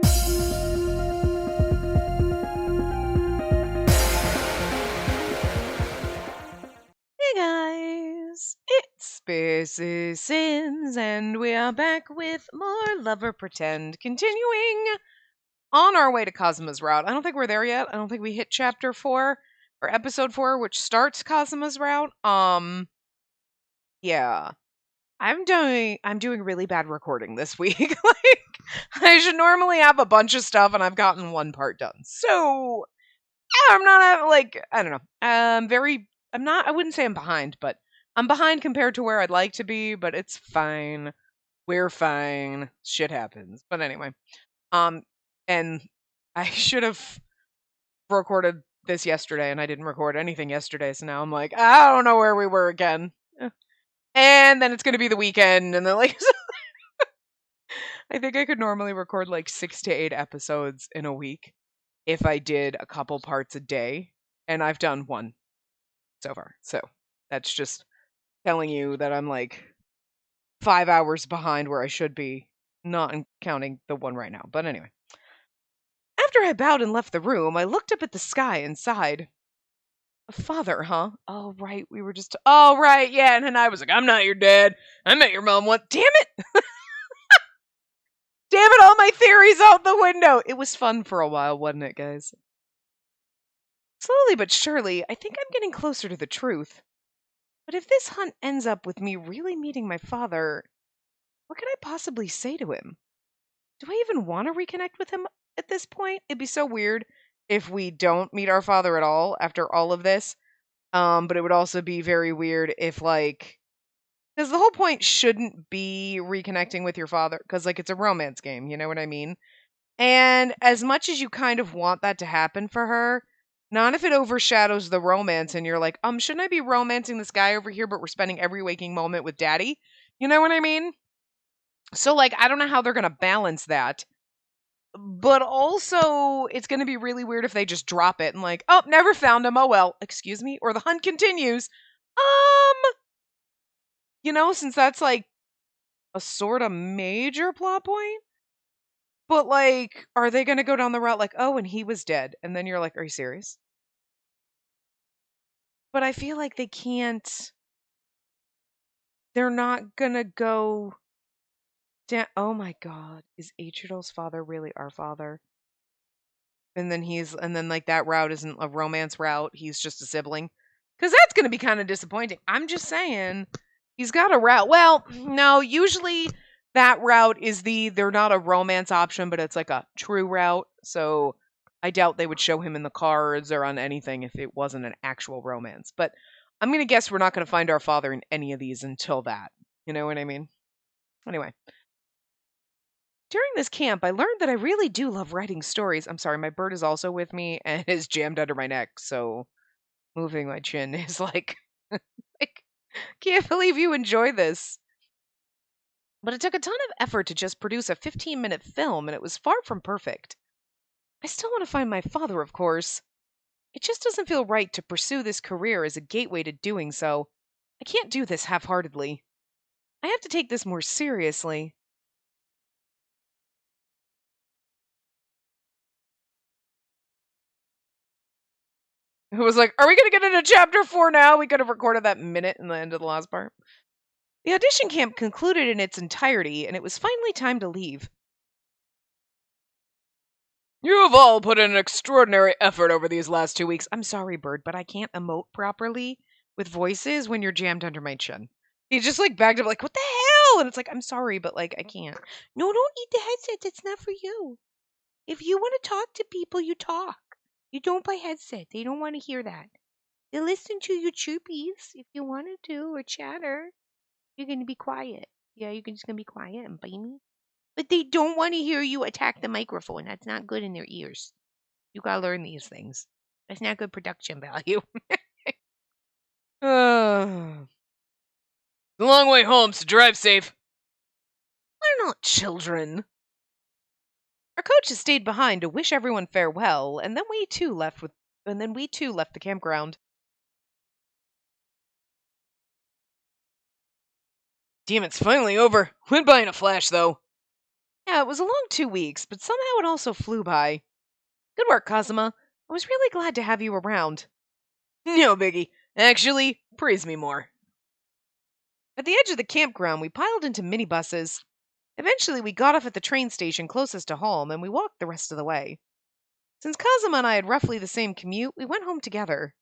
Hey guys, it's Spacey Sims, and we are back with more Lover Pretend, continuing on our way to Cosmo's route. I don't think we're there yet. I don't think we hit chapter 4 or episode 4, which starts Cosmo's route. Yeah. I'm doing really bad recording this week. Like I should normally have a bunch of stuff and I've gotten one part done. So, yeah, I'm not like I don't know. I wouldn't say I'm behind, but I'm behind compared to where I'd like to be, but it's fine. We're fine. Shit happens. But anyway, um and I should have recorded this yesterday and I didn't record anything yesterday, so now I'm like, I don't know where we were again. And then it's going to be the weekend and then like I think I could normally record like 6 to 8 episodes in a week if I did a couple parts a day, and I've done one so far. So that's just telling you that I'm like 5 hours behind where I should be, not counting the one right now. But anyway, after I bowed and left the room, I looked up at the sky and sighed. Father, huh? Oh, right. We were just. Oh, right. Yeah. And then I was like, I'm not your dad. I met your mom once. Damn it. Damn it. All my theories out the window. It was fun for a while, wasn't it, guys? Slowly but surely, I think I'm getting closer to the truth. But if this hunt ends up with me really meeting my father, what could I possibly say to him? Do I even want to reconnect with him at this point? It'd be so weird if we don't meet our father at all after all of this. But it would also be very weird if like because the whole point shouldn't be reconnecting with your father because like it's a romance game, you know what I mean? And as much as you kind of want that to happen for her, not if it overshadows the romance and you're like, shouldn't I be romancing this guy over here, but we're spending every waking moment with daddy? You know what I mean? So like I don't know how they're gonna balance that. But also it's gonna be really weird if they just drop it and like, oh, never found him. Oh well, excuse me, or the hunt continues. Um, since that's like a sort of major plot point. But like, are they gonna go down the route like, oh, and he was dead? And then you're like, are you serious? But I feel like they can't. They're not gonna go down. Oh my god, is Ichiro's father really our father? And then like that route isn't a romance route. He's just a sibling. Because that's gonna be kind of disappointing. I'm just saying, he's got a route. Well, no, usually that route is they're not a romance option, but it's like a true route. So I doubt they would show him in the cards or on anything if it wasn't an actual romance. But I'm gonna guess we're not gonna find our father in any of these until that. You know what I mean? Anyway, during this camp, I learned that I really do love writing stories. I'm sorry, my bird is also with me and is jammed under my neck, so moving my chin is like can't believe you enjoy this. But it took a ton of effort to just produce a 15-minute film, and it was far from perfect. I still want to find my father, of course. It just doesn't feel right to pursue this career as a gateway to doing so. I can't do this half heartedly. I have to take this more seriously. It was like, are we going to get into chapter 4 now? We could have recorded that minute in the end of the last part. The audition camp concluded in its entirety, and it was finally time to leave. You have all put in an extraordinary effort over these last 2 weeks. I'm sorry, Bird, but I can't emote properly with voices when you're jammed under my chin. He just like backed up, like, what the hell? And it's like, I'm sorry, but like, I can't. No, don't eat the headset. It's not for you. If you want to talk to people, you talk. You don't buy headset. They don't want to hear that. They listen to your chirpies if you wanted to, or chatter. You're going to be quiet. Yeah, you're just going to be quiet and bite me. But they don't want to hear you attack the microphone. That's not good in their ears. You gotta learn these things. That's not good production value. The long way home, so drive safe. We're not children. Our coach has stayed behind to wish everyone farewell, and then we too left the campground. Damn, it's finally over. Went by in a flash, though. Yeah, it was a long 2 weeks, but somehow it also flew by. Good work, Kazuma. I was really glad to have you around. No biggie. Actually, praise me more. At the edge of the campground, we piled into minibuses. Eventually, we got off at the train station closest to home, and we walked the rest of the way. Since Kazuma and I had roughly the same commute, we went home together.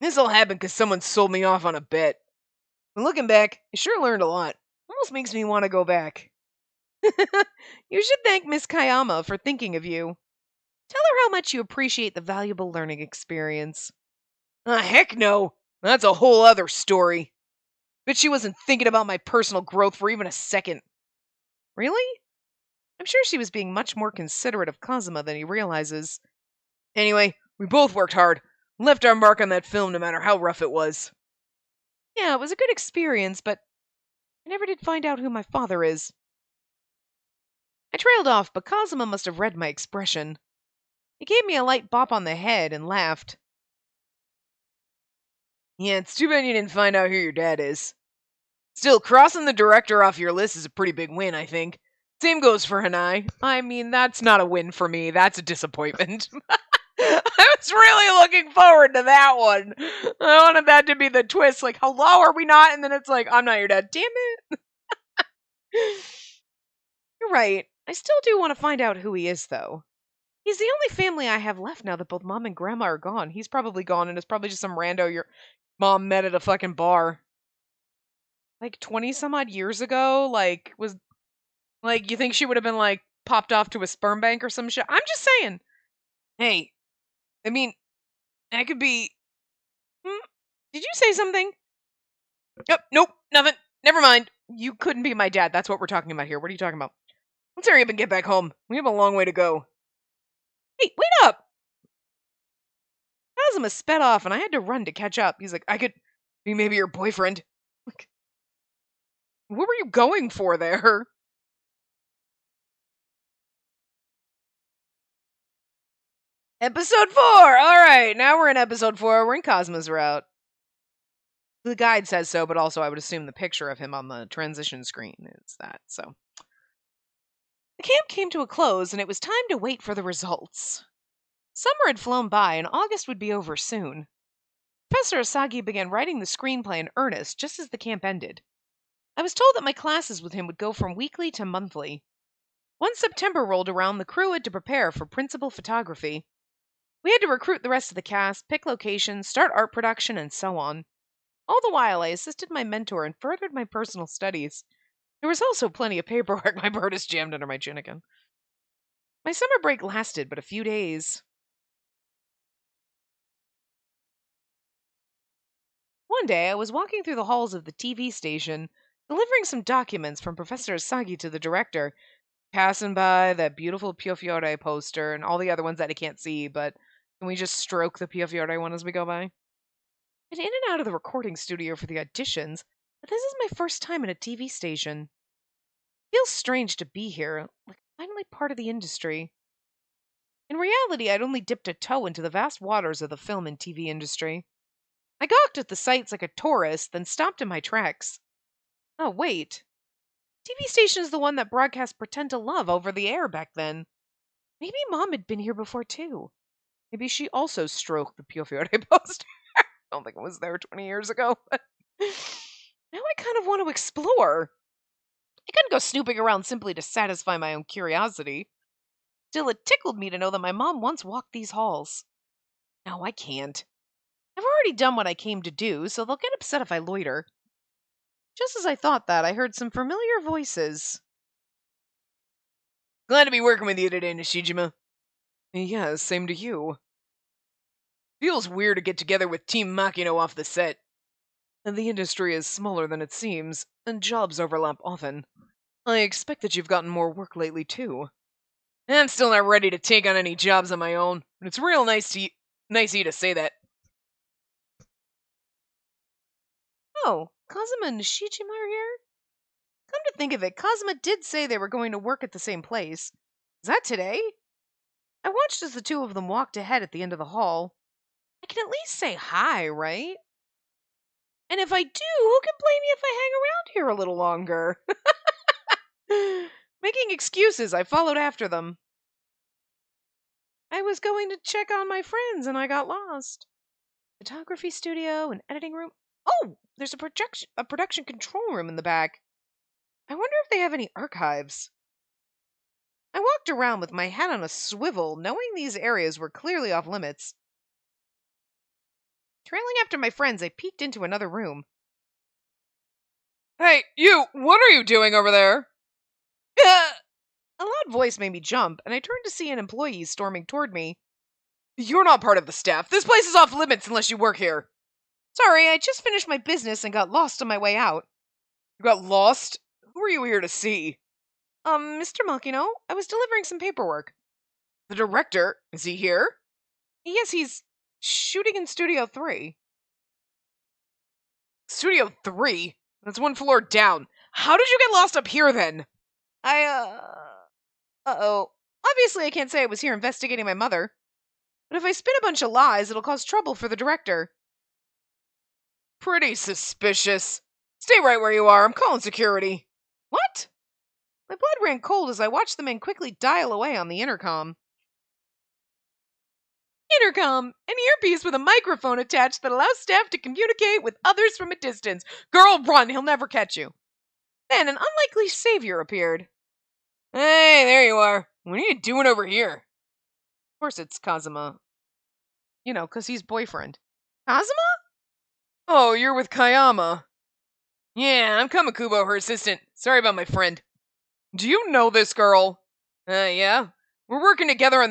This all happened because someone sold me off on a bet. But looking back, I sure learned a lot. Almost makes me want to go back. You should thank Miss Kayama for thinking of you. Tell her how much you appreciate the valuable learning experience. Ah, heck no. That's a whole other story. Bet she wasn't thinking about my personal growth for even a second. Really? I'm sure she was being much more considerate of Kazuma than he realizes. Anyway, we both worked hard, left our mark on that film no matter how rough it was. Yeah, it was a good experience, but I never did find out who my father is. I trailed off, but Kazuma must have read my expression. He gave me a light bop on the head and laughed. Yeah, it's too bad you didn't find out who your dad is. Still, crossing the director off your list is a pretty big win, I think. Same goes for Hanai. I mean, that's not a win for me. That's a disappointment. I was really looking forward to that one. I wanted that to be the twist. Like, hello, are we not? And then it's like, I'm not your dad. Damn it. You're right. I still do want to find out who he is, though. He's the only family I have left now that both mom and grandma are gone. He's probably gone, and it's probably just some rando your mom met at a fucking bar. Like 20 some odd years ago? You think she would have been, like, popped off to a sperm bank or some shit? I'm just saying. Hey, I mean, I could be. Did you say something? Nope, nothing. Never mind. You couldn't be my dad. That's what we're talking about here. What are you talking about? Let's hurry up and get back home. We have a long way to go. Hey, wait up! Kazuma sped off, and I had to run to catch up. He's like, I could be maybe your boyfriend. Like, what were you going for there? Episode 4! Alright, now we're in episode 4. We're in Kazuma's route. The guide says so, but also I would assume the picture of him on the transition screen is that, so. The camp came to a close, and it was time to wait for the results. Summer had flown by, and August would be over soon. Professor Asagi began writing the screenplay in earnest just as the camp ended. I was told that my classes with him would go from weekly to monthly. Once September rolled around, the crew had to prepare for principal photography. We had to recruit the rest of the cast, pick locations, start art production, and so on. All the while, I assisted my mentor and furthered my personal studies. There was also plenty of paperwork. My bird is jammed under my chin again. My summer break lasted but a few days. One day, I was walking through the halls of the TV station, delivering some documents from Professor Asagi to the director, passing by that beautiful Pio Fiore poster and all the other ones that I can't see, but can we just stroke the Pio Fiore one as we go by? Been in and out of the recording studio for the auditions, but this is my first time in a TV station. Feels strange to be here, like finally part of the industry. In reality, I'd only dipped a toe into the vast waters of the film and TV industry. I gawked at the sights like a tourist, then stopped in my tracks. Oh, wait. TV station's the one that broadcast Pretend to Love over the air back then. Maybe Mom had been here before, too. Maybe she also stroked the Pio Fiore poster. I don't think it was there 20 years ago, but now I kind of want to explore. I couldn't go snooping around simply to satisfy my own curiosity. Still, it tickled me to know that my mom once walked these halls. No, I can't. I've already done what I came to do, so they'll get upset if I loiter. Just as I thought that, I heard some familiar voices. Glad to be working with you today, Nishijima. Yeah, same to you. Feels weird to get together with Team Makino off the set. And the industry is smaller than it seems, and jobs overlap often. I expect that you've gotten more work lately, too. I'm still not ready to take on any jobs on my own, but it's real nice of you to say that. Oh, Kazuma and Nishijima are here? Come to think of it, Kazuma did say they were going to work at the same place. Is that today? I watched as the two of them walked ahead at the end of the hall. I can at least say hi, right? And if I do, who can blame me if I hang around here a little longer? Making excuses, I followed after them. I was going to check on my friends and I got lost. Photography studio, an editing room. Oh, there's a production control room in the back. I wonder if they have any archives. I walked around with my head on a swivel, knowing these areas were clearly off limits. Trailing after my friends, I peeked into another room. Hey, you! What are you doing over there? A loud voice made me jump, and I turned to see an employee storming toward me. You're not part of the staff. This place is off limits unless you work here. Sorry, I just finished my business and got lost on my way out. You got lost? Who are you here to see? Mr. Malkino, I was delivering some paperwork. The director? Is he here? Yes, he's shooting in Studio 3. Studio 3? That's one floor down. How did you get lost up here then? Uh-oh. Obviously, I can't say I was here investigating my mother. But if I spin a bunch of lies, it'll cause trouble for the director. Pretty suspicious. Stay right where you are. I'm calling security. What? My blood ran cold as I watched the man quickly dial away on the intercom. Intercom! An earpiece with a microphone attached that allows staff to communicate with others from a distance. Girl, run! He'll never catch you. Then an unlikely savior appeared. Hey, there you are. What are you doing over here? Of course it's Kazuma. You know, 'cause he's boyfriend. Kazuma? Oh, you're with Kayama. Yeah, I'm Kamakubo, her assistant. Sorry about my friend. Do you know this girl? Yeah. We're working together on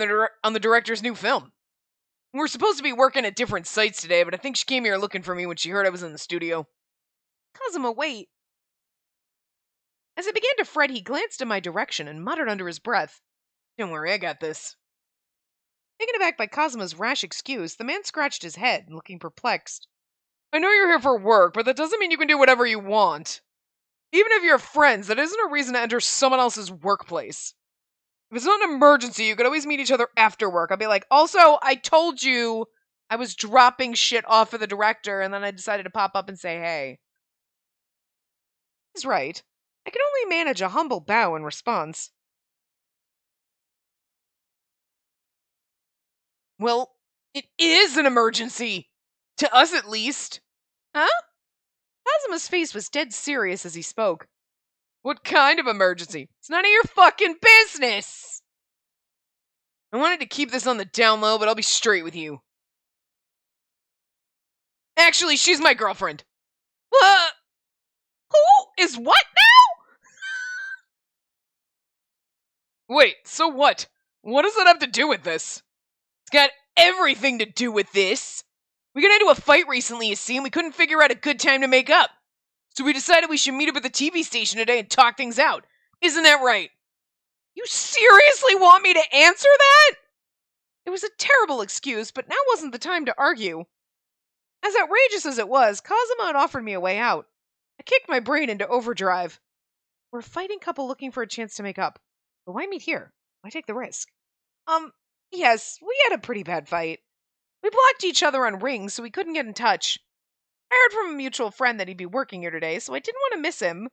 the director's new film. We're supposed to be working at different sites today, but I think she came here looking for me when she heard I was in the studio. Kazuma, wait. As I began to fret, he glanced in my direction and muttered under his breath. Don't worry, I got this. Taken aback by Kazuma's rash excuse, the man scratched his head, looking perplexed. I know you're here for work, but that doesn't mean you can do whatever you want. Even if you're friends, that isn't a reason to enter someone else's workplace. If it's not an emergency, you could always meet each other after work. I'd be like, also, I told you I was dropping shit off for the director, and then I decided to pop up and say, hey. He's right. I can only manage a humble bow in response. Well, it is an emergency! To us, at least. Huh? Kazuma's face was dead serious as he spoke. What kind of emergency? It's none of your fucking business! I wanted to keep this on the down low, but I'll be straight with you. Actually, she's my girlfriend. What? Who is what now? Wait, so what? What does that have to do with this? It's got everything to do with this. We got into a fight recently, you see, and we couldn't figure out a good time to make up. So we decided we should meet up at the TV station today and talk things out. Isn't that right? You seriously want me to answer that? It was a terrible excuse, but now wasn't the time to argue. As outrageous as it was, Kazuma had offered me a way out. I kicked my brain into overdrive. We're a fighting couple looking for a chance to make up. But why meet here? Why take the risk? Yes, we had a pretty bad fight. We blocked each other on rings, so we couldn't get in touch. I heard from a mutual friend that he'd be working here today, so I didn't want to miss him.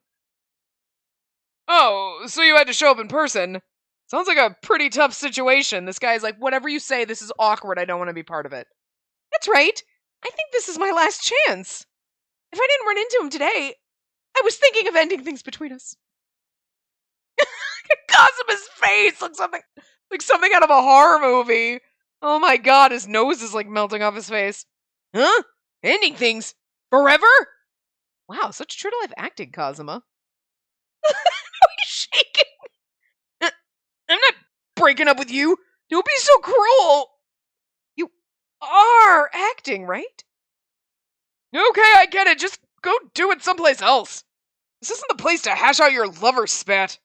Oh, so you had to show up in person. Sounds like a pretty tough situation. This guy's like, whatever you say, this is awkward. I don't want to be part of it. That's right. I think this is my last chance. If I didn't run into him today, I was thinking of ending things between us. Kazuma's face looks like something out of a horror movie. Oh my god, his nose is like melting off his face. Huh? Ending things? Forever? Wow, such true to life acting, Kazuma. He's shaking. I'm not breaking up with you. Don't be so cruel. You are acting, right? Okay, I get it. Just go do it someplace else. This isn't the place to hash out your lover spat.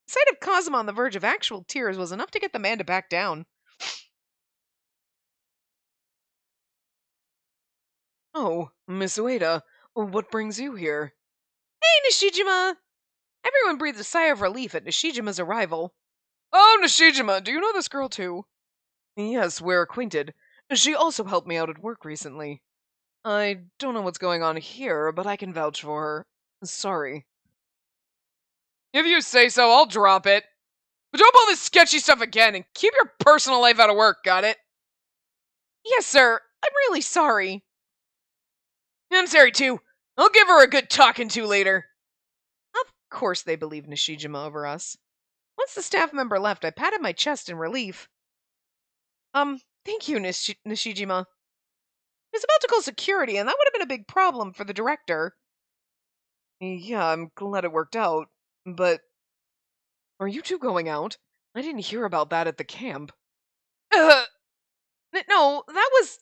The sight of Kazuma on the verge of actual tears was enough to get the man to back down. Oh, Miss Ueda, what brings you here? Hey, Nishijima! Everyone breathed a sigh of relief at Nishijima's arrival. Oh, Nishijima, do you know this girl too? Yes, we're acquainted. She also helped me out at work recently. I don't know what's going on here, but I can vouch for her. Sorry. If you say so, I'll drop it. But don't pull this sketchy stuff again and keep your personal life out of work, got it? Yes, sir. I'm really sorry. I'm sorry, too. I'll give her a good talking to later. Of course they believed Nishijima over us. Once the staff member left, I patted my chest in relief. Thank you, Nishijima. I was about to call security, and that would have been a big problem for the director. Yeah, I'm glad it worked out, but... Are you two going out? I didn't hear about that at the camp. No, that was,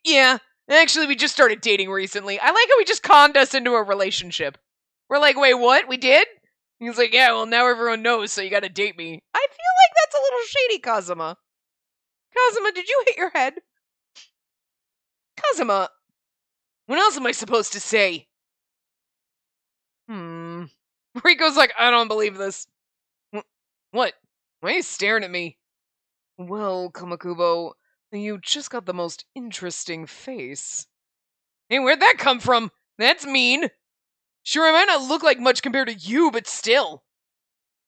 yeah. Actually, we just started dating recently. I like how he just conned us into a relationship. We're like, wait, what? We did? He's like, yeah, well, now everyone knows, so you gotta date me. I feel like that's a little shady, Kazuma. Kazuma, did you hit your head? Kazuma, what else am I supposed to say? Riko's like, I don't believe this. What? Why are you staring at me? Well, Kamakubo, you just got the most interesting face. Hey, where'd that come from? That's mean. Sure, I might not look like much compared to you, but still.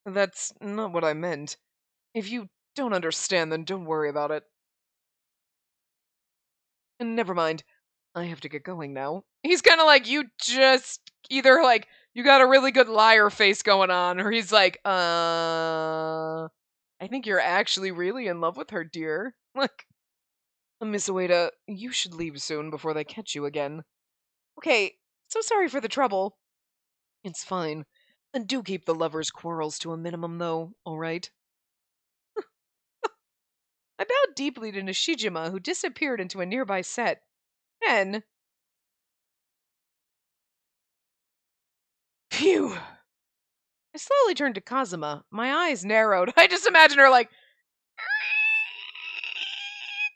That's not what I meant. If you don't understand, then don't worry about it. And never mind. I have to get going now. He's kind of like, you just either like, you got a really good liar face going on, or he's like, I think you're actually really in love with her, dear. Like, Miss Ueda, you should leave soon before they catch you again. Okay, so sorry for the trouble. It's fine. And do keep the lovers' quarrels to a minimum, though, alright? I bowed deeply to Nishijima, who disappeared into a nearby set. Then... Phew! I slowly turned to Kazuma. My eyes narrowed. I just imagine her, like...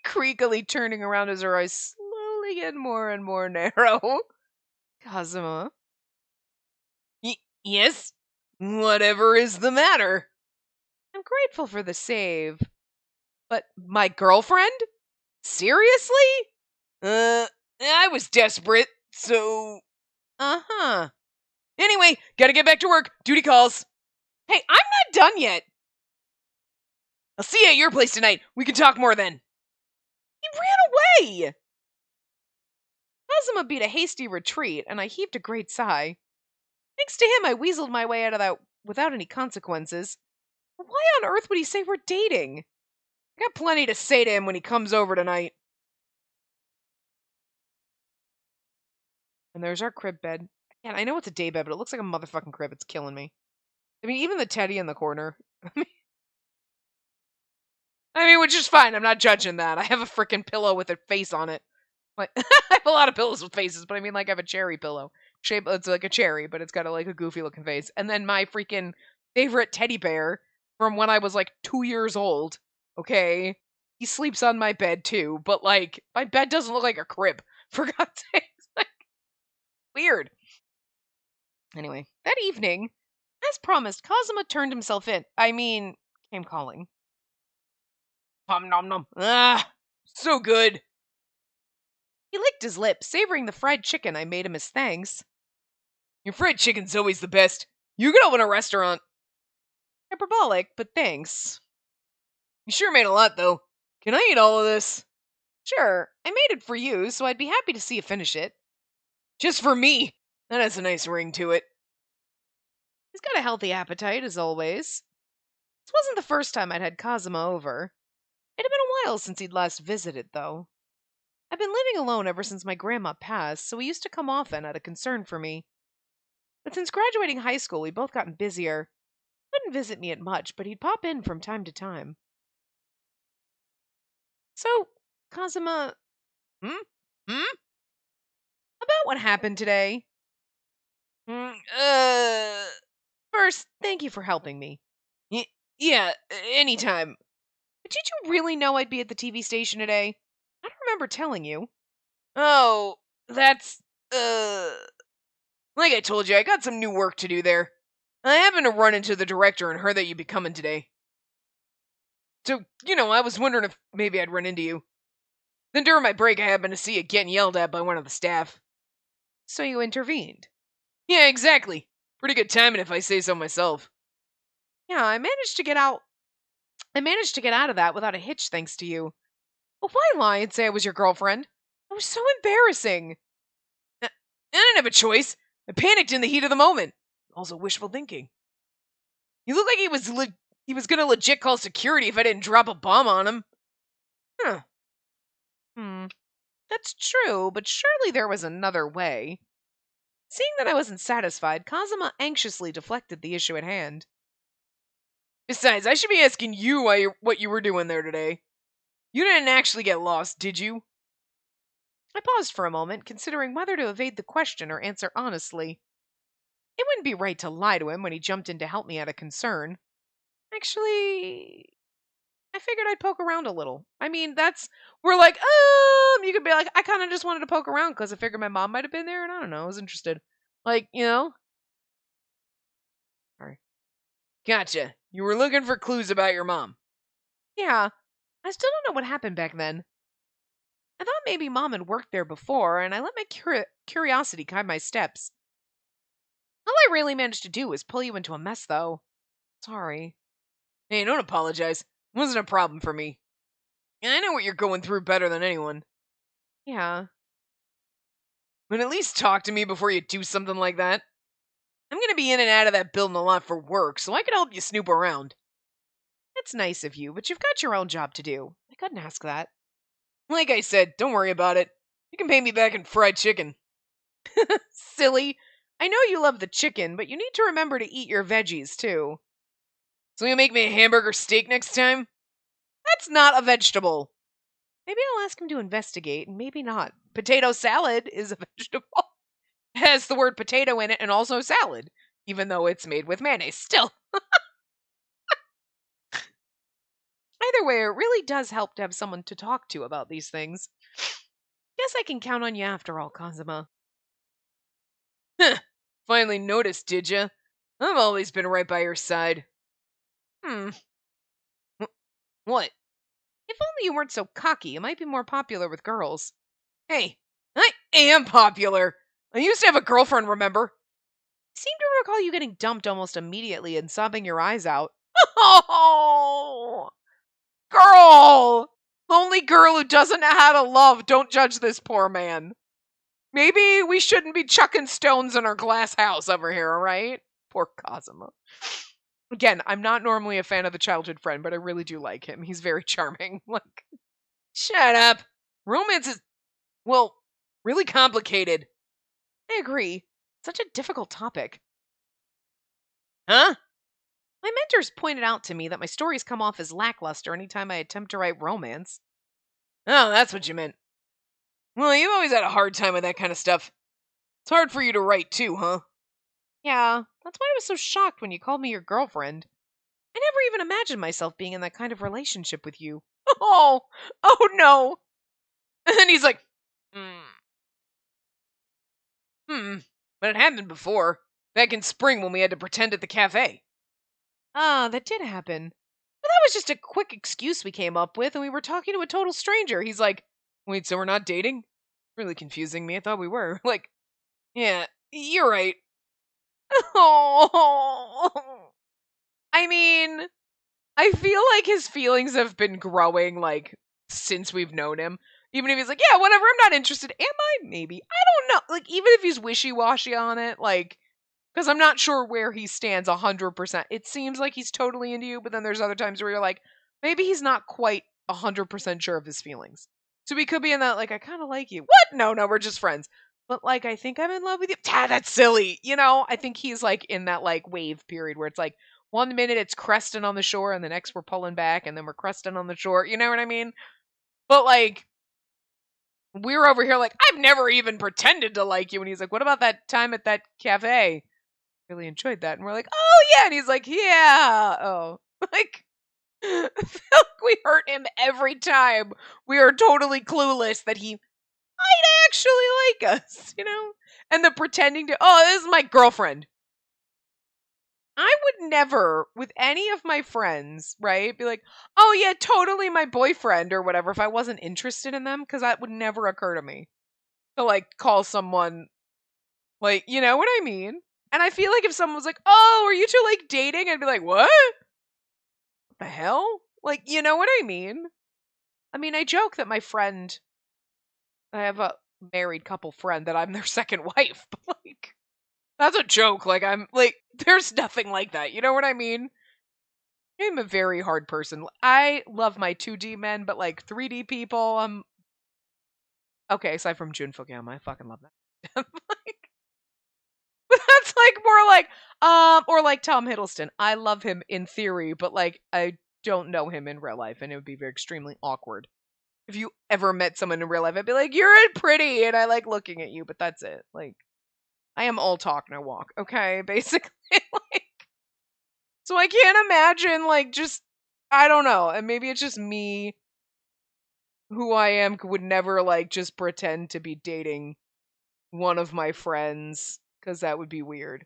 creakily turning around as her eyes slowly get more and more narrow. Kazuma? Yes? Whatever is the matter? I'm grateful for the save. But my girlfriend? Seriously? I was desperate, so... Uh-huh. Anyway, gotta get back to work. Duty calls. Hey, I'm not done yet. I'll see you at your place tonight. We can talk more then. He ran away! Kazuma beat a hasty retreat, and I heaved a great sigh. Thanks to him, I weaseled my way out of that without any consequences. But why on earth would he say we're dating? I got plenty to say to him when he comes over tonight. And there's our crib bed. Again, I know it's a day bed, but it looks like a motherfucking crib. It's killing me. I mean, even the teddy in the corner. Which is fine. I'm not judging that. I have a freaking pillow with a face on it. Like, I have a lot of pillows with faces, but I mean, like, I have a cherry pillow. It's like a cherry, but it's got a goofy looking face. And then my freaking favorite teddy bear from when I was like 2 years old. Okay, he sleeps on my bed too, but like my bed doesn't look like a crib. For God's sake, like, weird. Anyway, that evening, as promised, Kazuma turned himself in. Came calling. Nom nom nom. Ah, so good. He licked his lips, savoring the fried chicken I made him as thanks. Your fried chicken's always the best. You could open a restaurant. Hyperbolic, but thanks. You sure made a lot, though. Can I eat all of this? Sure, I made it for you, so I'd be happy to see you finish it. Just for me? That has a nice ring to it. He's got a healthy appetite, as always. This wasn't the first time I'd had Kazuma over. It had been a while since he'd last visited, though. I've been living alone ever since my grandma passed, so he used to come often out of concern for me. But since graduating high school, we'd both gotten busier. He wouldn't visit me at much, but he'd pop in from time to time. So, Kazuma... About what happened today? First, thank you for helping me. Yeah, anytime. But did you really know I'd be at the TV station today? I don't remember telling you. Oh, that's, like I told you, I got some new work to do there. I happened to run into the director and heard that you'd be coming today. So, I was wondering if maybe I'd run into you. Then during my break, I happened to see you getting yelled at by one of the staff. So you intervened? Yeah, exactly. Pretty good timing if I say so myself. Yeah, I managed to get out of that without a hitch thanks to you. But why lie and say I was your girlfriend? That was so embarrassing. I didn't have a choice. I panicked in the heat of the moment. Also wishful thinking. He looked like he was gonna legit call security if I didn't drop a bomb on him. Huh. That's true, but surely there was another way. Seeing that I wasn't satisfied, Kazuma anxiously deflected the issue at hand. Besides, I should be asking you what you were doing there today. You didn't actually get lost, did you? I paused for a moment, considering whether to evade the question or answer honestly. It wouldn't be right to lie to him when he jumped in to help me out of concern. Actually, I figured I'd poke around a little. I mean, we're like, you could be like, I kind of just wanted to poke around because I figured my mom might have been there and I don't know, I was interested. Like, Sorry. Gotcha. You were looking for clues about your mom. Yeah. I still don't know what happened back then. I thought maybe mom had worked there before, and I let my curiosity guide my steps. All I really managed to do was pull you into a mess, though. Sorry. Hey, don't apologize. It wasn't a problem for me. I know what you're going through better than anyone. Yeah. But at least talk to me before you do something like that. I'm gonna be in and out of that building a lot for work, so I could help you snoop around. That's nice of you, but you've got your own job to do. I couldn't ask that. Like I said, don't worry about it. You can pay me back in fried chicken. Silly. I know you love the chicken, but you need to remember to eat your veggies, too. So you'll make me a hamburger steak next time? That's not a vegetable. Maybe I'll ask him to investigate, and maybe not. Potato salad is a vegetable. It has the word potato in it and also salad, even though it's made with mayonnaise. Still. Either way, it really does help to have someone to talk to about these things. Guess I can count on you after all, Kazuma. Huh. Finally noticed, did ya? I've always been right by your side. What? If only you weren't so cocky, you might be more popular with girls. Hey, I am popular. I used to have a girlfriend, remember? I seem to recall you getting dumped almost immediately and sobbing your eyes out. Oh, girl! Lonely girl who doesn't know how to love. Don't judge this poor man. Maybe we shouldn't be chucking stones in our glass house over here, right? Poor Kazuma. Again, I'm not normally a fan of the childhood friend, but I really do like him. He's very charming. Like, shut up. Romance is, well, really complicated. I agree. Such a difficult topic. Huh? My mentors pointed out to me that my stories come off as lackluster anytime I attempt to write romance. Oh, that's what you meant. Well, you've always had a hard time with that kind of stuff. It's hard for you to write too, huh? Yeah, that's why I was so shocked when you called me your girlfriend. I never even imagined myself being in that kind of relationship with you. Oh no. And then he's like, but it happened before. Back in spring when we had to pretend at the cafe. Ah, that did happen. But that was just a quick excuse we came up with, and we were talking to a total stranger. He's like, wait, so we're not dating? Really confusing me. I thought we were. Like, yeah, you're right. Oh. I mean, I feel like his feelings have been growing, like, since we've known him. Even if he's like, yeah, whatever, I'm not interested. Am I? Maybe. I don't know. Like, even if he's wishy-washy on it, like, because I'm not sure where he stands 100%. It seems like he's totally into you, but then there's other times where you're like, maybe he's not quite 100% sure of his feelings. So we could be in that, like, I kind of like you. What? No, we're just friends. But, like, I think I'm in love with you. That's silly. I think he's, like, in that, like, wave period where it's like, 1 minute it's cresting on the shore, and the next we're pulling back, and then we're cresting on the shore. You know what I mean? But, like, we're over here like, I've never even pretended to like you. And he's like, what about that time at that cafe? Really enjoyed that. And we're like, oh, yeah. And he's like, yeah. Oh, like, I feel like we hurt him every time. We are totally clueless that he might actually like us, And the pretending to, oh, this is my girlfriend. I would never, with any of my friends, right, be like, oh, yeah, totally my boyfriend or whatever if I wasn't interested in them, because that would never occur to me to, like, call someone, like, you know what I mean? And I feel like if someone was like, "Oh, are you two like dating?" I'd be like, "What? What the hell?" Like, you know what I mean? I mean, I joke that I have a married couple friend that I'm their second wife, but like, that's a joke. Like, I'm like, there's nothing like that. You know what I mean? I'm a very hard person. I love my 2D men, but like 3D people, okay. Aside from Jun Fukuyama, I fucking love that. Like, that's like more like, or like Tom Hiddleston. I love him in theory, but like, I don't know him in real life, and it would be very extremely awkward. If you ever met someone in real life, I'd be like, "You're pretty," and I like looking at you, but that's it. Like, I am all talk, no walk. Okay, basically. Like, so I can't imagine like just I don't know, and maybe it's just me who I am would never like just pretend to be dating one of my friends because that would be weird.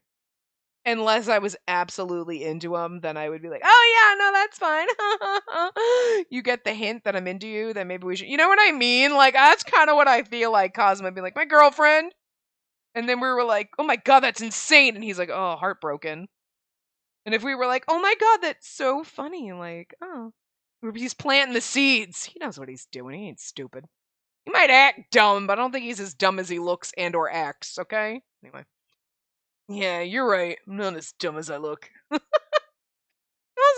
Unless I was absolutely into him, then I would be like, "Oh yeah, no, that's fine." You get the hint that I'm into you, then maybe we should. You know what I mean? Like that's kind of what I feel like. Cosmo would be like, "My girlfriend," and then we were like, "Oh my god, that's insane," and he's like, "Oh, heartbroken." And if we were like, "Oh my god, that's so funny," like, "Oh, he's planting the seeds. He knows what he's doing. He ain't stupid. He might act dumb, but I don't think he's as dumb as he looks and or acts." Okay. Anyway. Yeah, you're right. I'm not as dumb as I look. Cosmo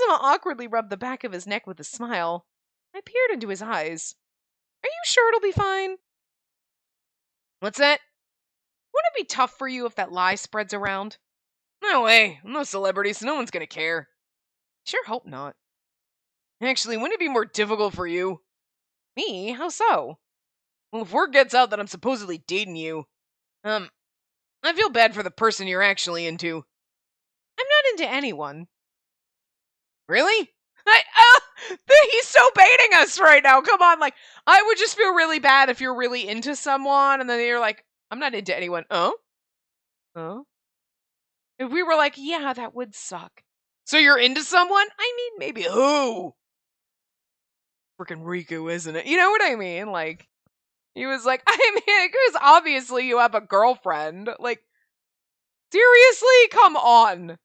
awkwardly rubbed the back of his neck with a smile. I peered into his eyes. Are you sure it'll be fine? What's that? Wouldn't it be tough for you if that lie spreads around? No way. I'm no celebrity, so no one's gonna care. Sure hope not. Actually, wouldn't it be more difficult for you? Me? How so? Well, if word gets out that I'm supposedly dating you, um, I feel bad for the person you're actually into. I'm not into anyone. Really? He's so baiting us right now. Come on, like I would just feel really bad if you're really into someone and then you're like, I'm not into anyone. Oh? Oh? If we were like, yeah, that would suck. So you're into someone? I mean, maybe who? Freaking Riku, isn't it? You know what I mean? Like, he was like, I mean, because obviously you have a girlfriend. Like, seriously? Come on.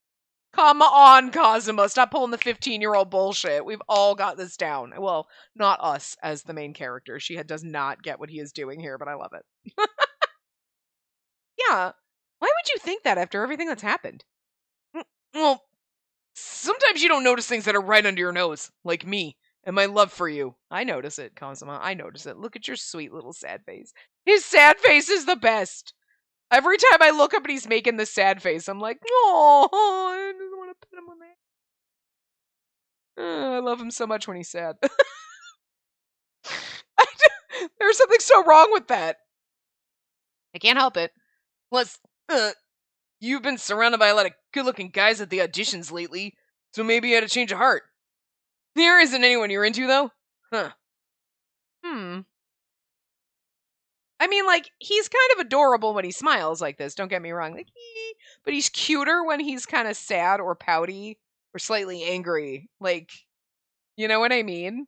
Come on, Cosimo. Stop pulling the 15-year-old bullshit. We've all got this down. Well, not us as the main character. She does not get what he is doing here, but I love it. Yeah. Why would you think that after everything that's happened? Well, sometimes you don't notice things that are right under your nose, like me and my love for you. I notice it, Cosimo. I notice it. Look at your sweet little sad face. His sad face is the best. Every time I look up and he's making the sad face, I'm like, oh, I just want to put him on that. I love him so much when he's sad. There's something so wrong with that. I can't help it. Plus, you've been surrounded by a lot of good-looking guys at the auditions lately, so maybe you had a change of heart. There isn't anyone you're into, though? Huh. I mean, like, he's kind of adorable when he smiles like this, don't get me wrong. Like, but he's cuter when he's kind of sad or pouty or slightly angry. Like, you know what I mean?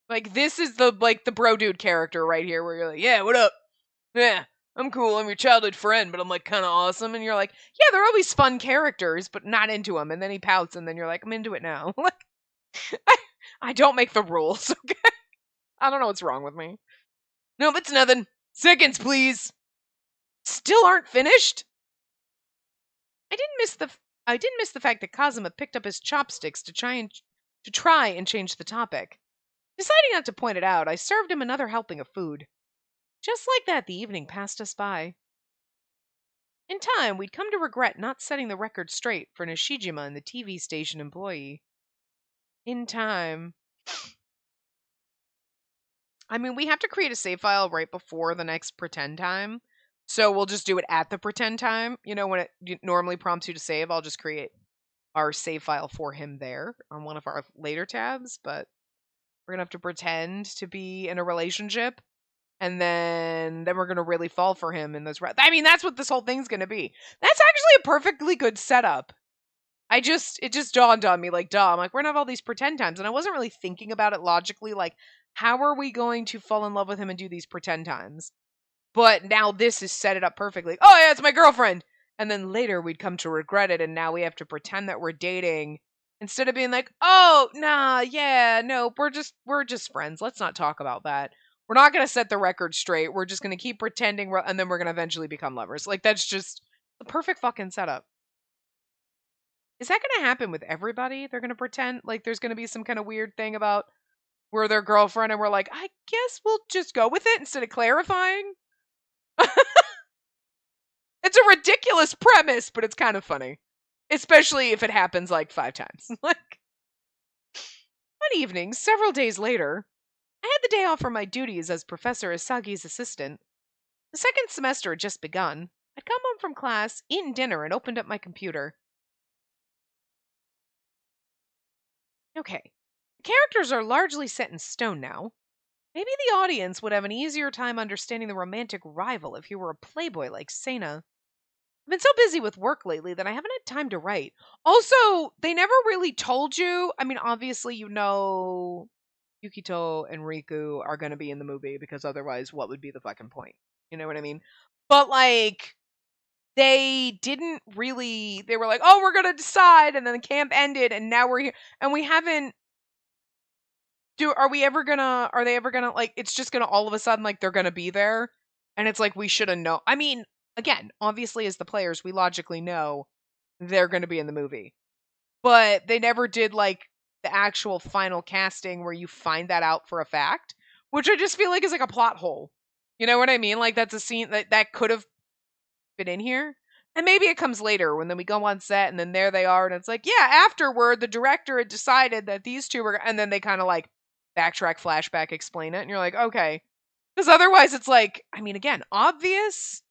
Like, this is the bro dude character right here where you're like, yeah, what up? Yeah, I'm cool. I'm your childhood friend, but I'm like kind of awesome. And you're like, yeah, they're always fun characters, but not into him. And then he pouts, and then you're like, I'm into it now. Like, I don't make the rules. Okay, I don't know what's wrong with me. No, it's nothing. Seconds, please. Still aren't finished? I didn't miss the fact that Kazuma picked up his chopsticks to try and change the topic. Deciding not to point it out, I served him another helping of food. Just like that, the evening passed us by. In time, we'd come to regret not setting the record straight for Nishijima and the TV station employee. In time. I mean, we have to create a save file right before the next pretend time. So we'll just do it at the pretend time. You know, when it normally prompts you to save, I'll just create our save file for him there on one of our later tabs. But we're going to have to pretend to be in a relationship. And then we're going to really fall for him in this. I mean, that's what this whole thing's going to be. That's actually a perfectly good setup. It just dawned on me, like, duh, I'm like, we're going to have all these pretend times. And I wasn't really thinking about it logically, like, how are we going to fall in love with him and do these pretend times? But now this has set it up perfectly. Oh, yeah, it's my girlfriend. And then later we'd come to regret it, and now we have to pretend that we're dating instead of being like, "Oh, nah, yeah, no, we're just friends. Let's not talk about that. We're not going to set the record straight. We're just going to keep pretending and then we're going to eventually become lovers." Like that's just the perfect fucking setup. Is that going to happen with everybody? They're going to pretend like there's going to be some kind of weird thing about we're their girlfriend and we're like, "I guess we'll just go with it instead of clarifying." It's a ridiculous premise, but it's kind of funny. Especially if it happens like 5 times. Like, one evening, several days later, I had the day off from my duties as Professor Isagi's assistant. The second semester had just begun. I'd come home from class, eaten dinner, and opened up my computer. Okay, the characters are largely set in stone now. Maybe the audience would have an easier time understanding the romantic rival if he were a playboy like Sena. I've been so busy with work lately that I haven't had time to write. Also, they never really told you. I mean, obviously, Yukito and Riku are going to be in the movie because otherwise, what would be the fucking point? You know what I mean? But, like, they didn't really. They were like, oh, we're going to decide. And then the camp ended, and now we're here. And we haven't. Are they ever gonna, like, it's just gonna all of a sudden, like, they're gonna be there? And it's like, we should have known. I mean, again, obviously, as the players, we logically know they're gonna be in the movie. But they never did, like, the actual final casting where you find that out for a fact, which I just feel like is like a plot hole. You know what I mean? Like, that's a scene that could have been in here. And maybe it comes later when then we go on set and then there they are and it's like, yeah, afterward the director had decided that these two were, and then they kind of like backtrack, flashback, explain it, and you're like, okay. Because otherwise it's like, I mean, again, obvious,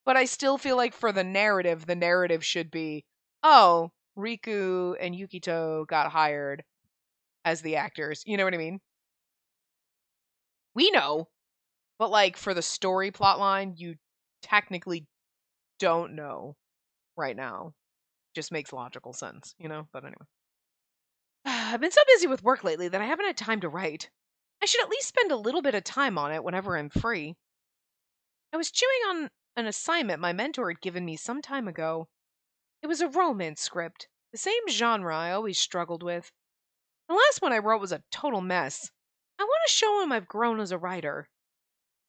but I still feel like for the narrative should be, oh, Riku and Yukito got hired as the actors. You know what I mean? We know, but like for the story plot line, you technically don't know right now. Just makes logical sense, you know? But anyway. I've been so busy with work lately that I haven't had time to write. I should at least spend a little bit of time on it whenever I'm free. I was chewing on an assignment my mentor had given me some time ago. It was a romance script, the same genre I always struggled with. The last one I wrote was a total mess. I want to show him I've grown as a writer.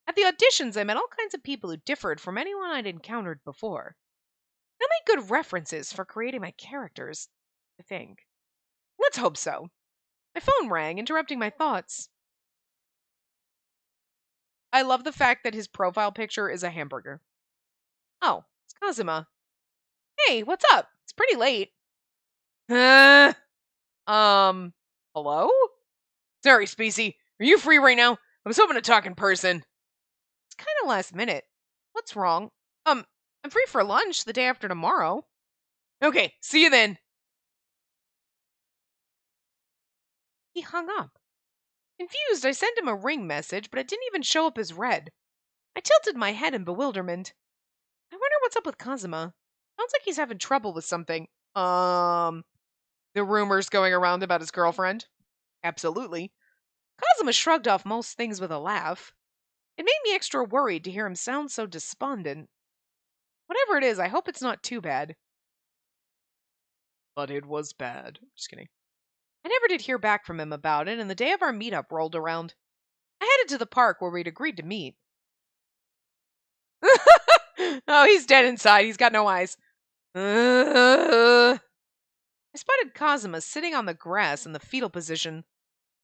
At the auditions, I met all kinds of people who differed from anyone I'd encountered before. They'll make good references for creating my characters, I think. Let's hope so. My phone rang, interrupting my thoughts. I love the fact that his profile picture is a hamburger. Oh, it's Kazuma. Hey, what's up? It's pretty late. Uh, hello? Sorry, Spacey. Are you free right now? I was hoping to talk in person. It's kind of last minute. What's wrong? I'm free for lunch the day after tomorrow. Okay, see you then. He hung up. Confused, I sent him a ring message, but it didn't even show up as read. I tilted my head in bewilderment. I wonder what's up with Kazuma. Sounds like he's having trouble with something. The rumors going around about his girlfriend? Absolutely. Kazuma shrugged off most things with a laugh. It made me extra worried to hear him sound so despondent. Whatever it is, I hope it's not too bad. But it was bad. Just kidding. I never did hear back from him about it, and the day of our meetup rolled around. I headed to the park where we'd agreed to meet. Oh, he's dead inside. He's got no eyes. I spotted Kazuma sitting on the grass in the fetal position.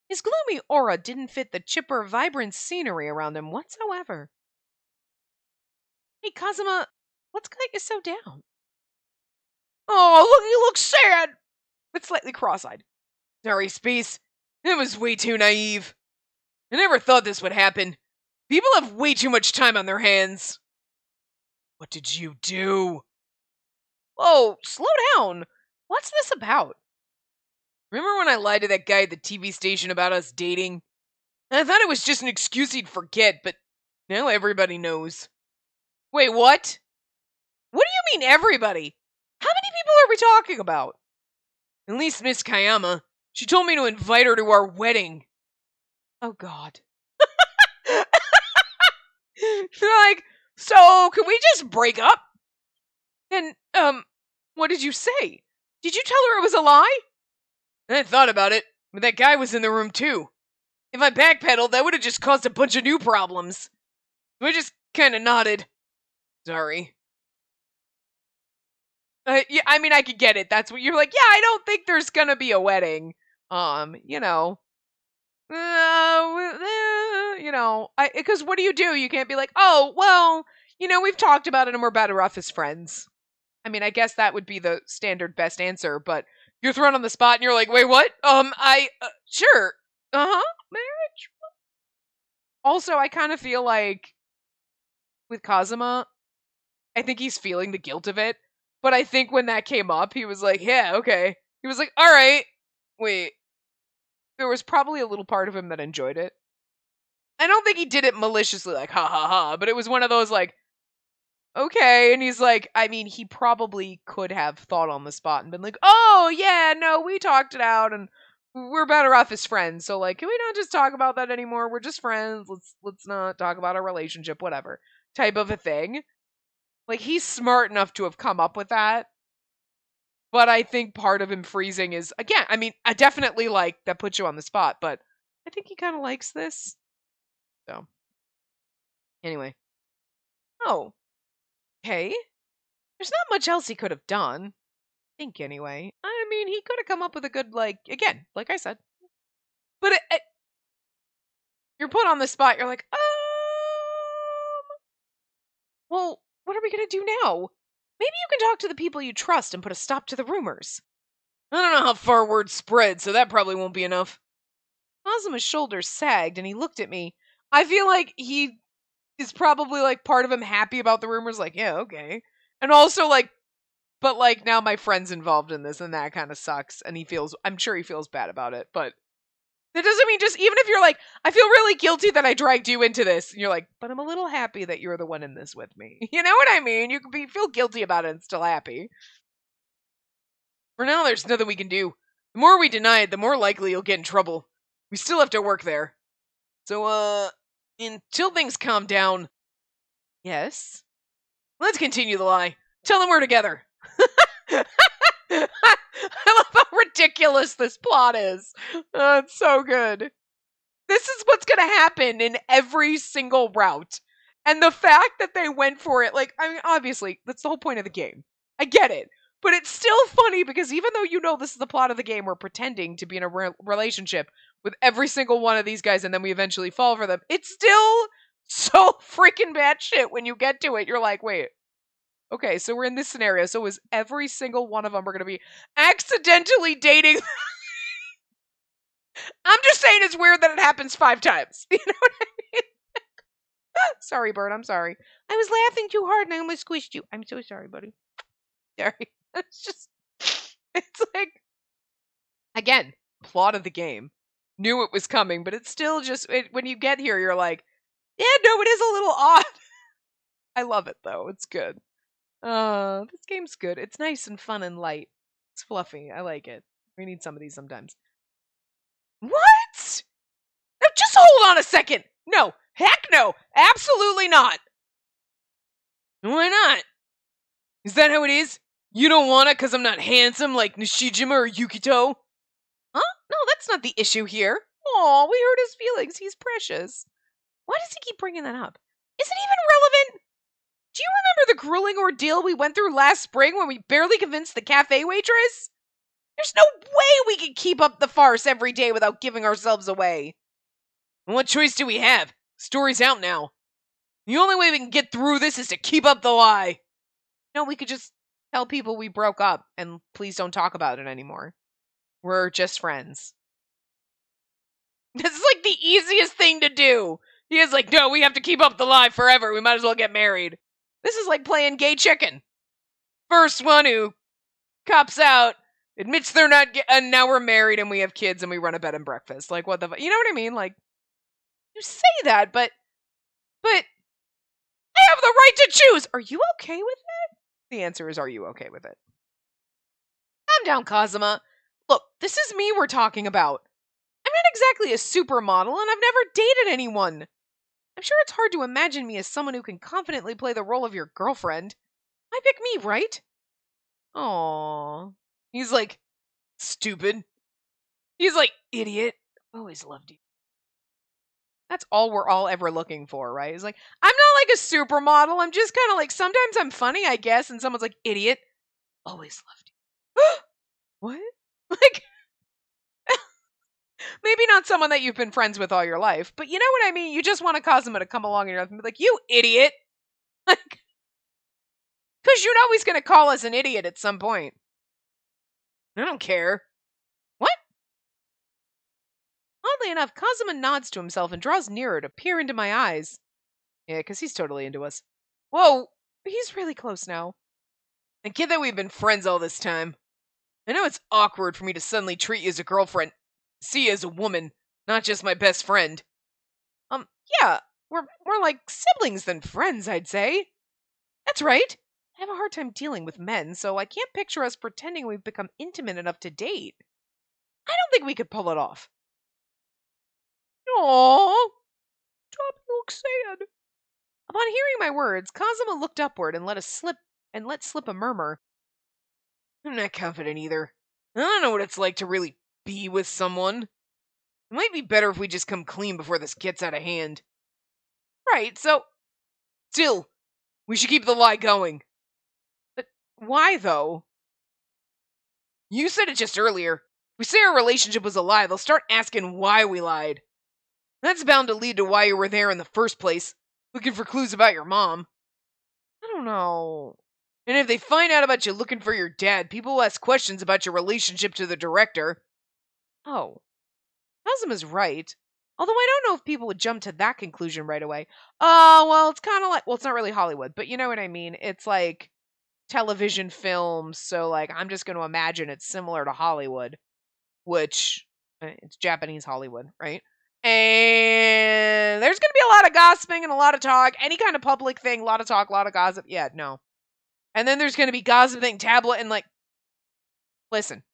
His gloomy aura didn't fit the chipper, vibrant scenery around him whatsoever. Hey, Kazuma, what's got you so down? Oh, look, he looks sad, but slightly cross-eyed. Sorry, Space. It was way too naive. I never thought this would happen. People have way too much time on their hands. What did you do? Whoa, slow down. What's this about? Remember when I lied to that guy at the TV station about us dating? I thought it was just an excuse he'd forget, but now everybody knows. Wait, what? What do you mean everybody? How many people are we talking about? At least Miss Kayama. She told me to invite her to our wedding. Oh, God. Like, so can we just break up? Then, what did you say? Did you tell her it was a lie? I thought about it, but that guy was in the room too. If I backpedaled, that would have just caused a bunch of new problems. So I just kind of nodded. Sorry. Yeah, I mean, I could get it. That's what you're like. Yeah, I don't think there's gonna be a wedding. You know, because what do? You can't be like, oh, well, we've talked about it and we're better off as friends. I mean, I guess that would be the standard best answer, but you're thrown on the spot and you're like, wait, what? Sure. Uh-huh. Marriage. Also, I kind of feel like with Kazuma, I think he's feeling the guilt of it. But I think when that came up, he was like, yeah, okay. He was like, all right. Wait. There was probably a little part of him that enjoyed it. I don't think he did it maliciously, like, ha ha ha. But it was one of those, like, okay. And he's like, I mean, he probably could have thought on the spot and been like, oh, yeah, no, we talked it out and we're better off as friends. So, like, can we not just talk about that anymore? We're just friends. Let's not talk about our relationship, whatever type of a thing. Like, he's smart enough to have come up with that. But I think part of him freezing is, again, I mean, I definitely like that puts you on the spot, but I think he kind of likes this. So, anyway. Oh, okay. There's not much else he could have done. I think, anyway. I mean, he could have come up with a good, like, again, like I said. But you're put on the spot. You're like, well, what are we going to do now? Maybe you can talk to the people you trust and put a stop to the rumors. I don't know how far word spread, so that probably won't be enough. Kazuma's shoulders sagged and he looked at me. I feel like he is probably like part of him happy about the rumors, like, yeah, okay. And also like, but like now my friend's involved in this and that kind of sucks. And I'm sure he feels bad about it, but that doesn't mean just, even if you're like, I feel really guilty that I dragged you into this. And you're like, but I'm a little happy that you're the one in this with me. You know what I mean? You can feel guilty about it and still happy. For now, there's nothing we can do. The more we deny it, the more likely you'll get in trouble. We still have to work there. So, until things calm down. Yes? Let's continue the lie. Tell them we're together. I love how ridiculous this plot is. It's so good. This is what's going to happen in every single route. And the fact that they went for it, like, I mean, obviously, that's the whole point of the game. I get it. But it's still funny because even though this is the plot of the game, we're pretending to be in a relationship with every single one of these guys and then we eventually fall for them. It's still so freaking bad shit when you get to it. You're like, wait, okay, so we're in this scenario. So is every single one of them are going to be accidentally dating? I'm just saying it's weird that it happens 5 times. You know what I mean? Sorry, Bert, I'm sorry. I was laughing too hard and I almost squished you. I'm so sorry, buddy. Sorry. It's like, again, plot of the game. Knew it was coming, but it's still just, when you get here, you're like, yeah, no, it is a little odd. I love it, though. It's good. This game's good. It's nice and fun and light. It's fluffy. I like it. We need some of these sometimes. What? Now, just hold on a second. No. Heck no. Absolutely not. Why not? Is that how it is? You don't want it because I'm not handsome like Nishijima or Yukito? Huh? No, that's not the issue here. Aw, we hurt his feelings. He's precious. Why does he keep bringing that up? Is it even relevant? Do you remember the grueling ordeal we went through last spring when we barely convinced the cafe waitress? There's no way we can keep up the farce every day without giving ourselves away. And what choice do we have? Story's out now. The only way we can get through this is to keep up the lie. No, we could just tell people we broke up and please don't talk about it anymore. We're just friends. This is like the easiest thing to do. He is like, no, we have to keep up the lie forever. We might as well get married. This is like playing gay chicken. First one who cops out, admits they're not and now we're married and we have kids and we run a bed and breakfast. Like, what the you know what I mean? Like, you say that, but I have the right to choose. Are you okay with it? The answer is, are you okay with it? Calm down, Kazuma. Look, this is me we're talking about. I'm not exactly a supermodel, and I've never dated anyone. I'm sure it's hard to imagine me as someone who can confidently play the role of your girlfriend. I I pick me, right? Aww. He's like, stupid. He's like, idiot. Always loved you. That's all we're all ever looking for, right? It's like, I'm not like a supermodel. I'm just kind of like, sometimes I'm funny, I guess. And someone's like, idiot. Always loved you. What? Like, maybe not someone that you've been friends with all your life, but you know what I mean? You just want a Cosmo to come along in your life and be like, you idiot. Like, because you know he's going to call us an idiot at some point. I don't care. What? Oddly enough, Kazuma nods to himself and draws nearer to peer into my eyes. Yeah, because he's totally into us. Whoa, he's really close now. And kid that we've been friends all this time. I know it's awkward for me to suddenly treat you as a girlfriend, see you as a woman, not just my best friend. Yeah, we're more like siblings than friends, I'd say. That's right. I have a hard time dealing with men, so I can't picture us pretending we've become intimate enough to date. I don't think we could pull it off. Aww, stop, you look sad. Upon hearing my words, Kazuma looked upward and let slip a murmur. I'm not confident either. I don't know what it's like to really be with someone. It might be better if we just come clean before this gets out of hand. Right, so still, we should keep the lie going. But why though? You said it just earlier. If we say our relationship was a lie, they'll start asking why we lied. That's bound to lead to why you were there in the first place, looking for clues about your mom. I don't know. And if they find out about you looking for your dad, people will ask questions about your relationship to the director. Oh, Kazuma's right. Although I don't know if people would jump to that conclusion right away. Well, it's kind of like, well, it's not really Hollywood, but you know what I mean? It's like television films, so like I'm just going to imagine it's similar to Hollywood, which it's Japanese Hollywood, right? And there's going to be a lot of gossiping and a lot of talk, any kind of public thing, a lot of talk, a lot of gossip. Yeah, no. And then there's going to be gossiping, tablet, and like, listen,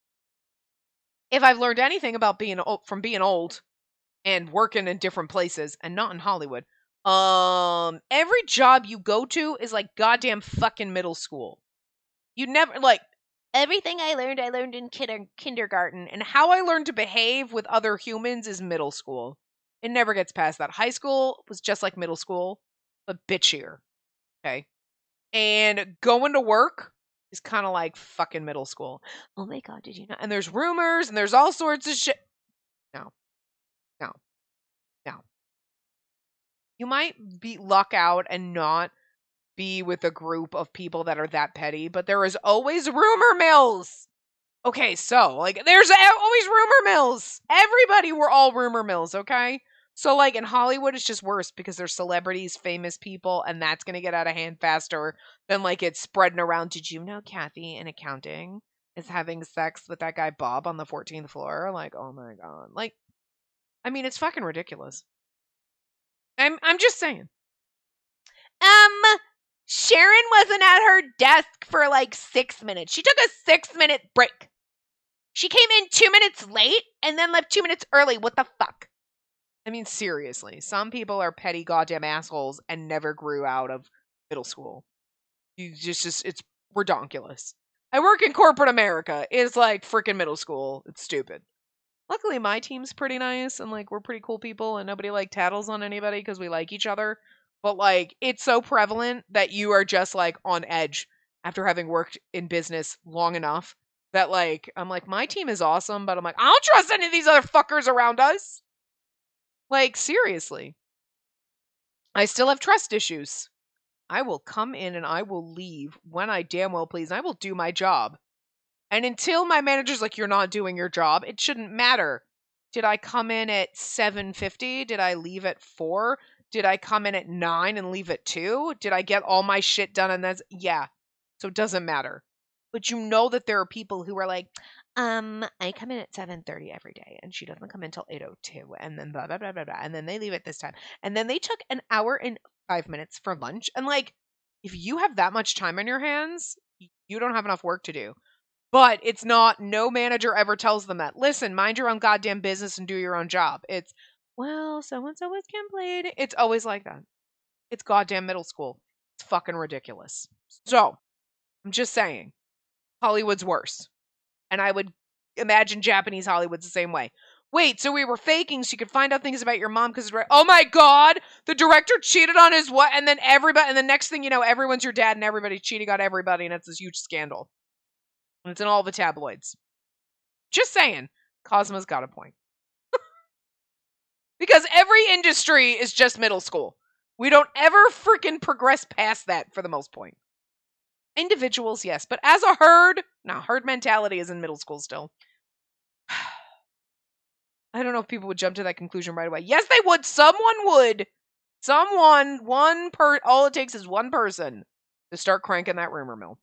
if I've learned anything about being old, from being old and working in different places and not in Hollywood, every job you go to is like goddamn fucking middle school. You never like everything I learned in kindergarten, and how I learned to behave with other humans is middle school. It never gets past that. High school was just like middle school, but bitchier. Okay. And going to work is kind of like fucking middle school. Oh my god, did you know? And there's rumors and there's all sorts of shit. No, no, no. You might be luck out and not be with a group of people that are that petty, but there is always rumor mills. Okay, so like there's always rumor mills. Everybody were all rumor mills, okay? So like in Hollywood it's just worse because there's celebrities, famous people, and that's going to get out of hand faster than like it's spreading around. Did you know Kathy in accounting is having sex with that guy Bob on the 14th floor? Like, oh my god. Like I mean, it's fucking ridiculous. I'm just saying. Sharon wasn't at her desk for like 6 minutes. She took a 6-minute break. She came in 2 minutes late and then left 2 minutes early. What the fuck? I mean, seriously. Some people are petty goddamn assholes and never grew out of middle school. You just it's redonkulous. I work in corporate America. It's like freaking middle school. It's stupid. Luckily, my team's pretty nice and like we're pretty cool people and nobody like tattles on anybody because we like each other. But like, it's so prevalent that you are just like on edge after having worked in business long enough that like, I'm like, my team is awesome, but I'm like, I don't trust any of these other fuckers around us. Like, seriously. I still have trust issues. I will come in and I will leave when I damn well please. And I will do my job. And until my manager's like, you're not doing your job, it shouldn't matter. Did I come in at 7:50? Did I leave at 4? Did I come in at 9 and leave at 2? Did I get all my shit done? And that's, yeah. So it doesn't matter. But you know that there are people who are like, I come in at 7:30 every day and she doesn't come in until 8:02 and then blah, blah, blah, blah, blah. And then they leave at this time. And then they took an hour and 5 minutes for lunch. And like, if you have that much time on your hands, you don't have enough work to do. But it's not, no manager ever tells them that. Listen, mind your own goddamn business and do your own job. It's, well, so-and-so was complaining. It's always like that. It's goddamn middle school. It's fucking ridiculous. So, I'm just saying. Hollywood's worse. And I would imagine Japanese Hollywood's the same way. Wait, so we were faking so you could find out things about your mom because, oh my God, the director cheated on his what? And then everybody, and the next thing you know, everyone's your dad and everybody's cheating on everybody, and it's this huge scandal. And it's in all the tabloids. Just saying, Cosmo's got a point. Because every industry is just middle school. We don't ever freaking progress past that for the most point. Individuals, yes, but as a herd, no, herd mentality is in middle school still. I don't know if people would jump to that conclusion right away. Yes, they would. Someone would. All it takes is one person to start cranking that rumor mill.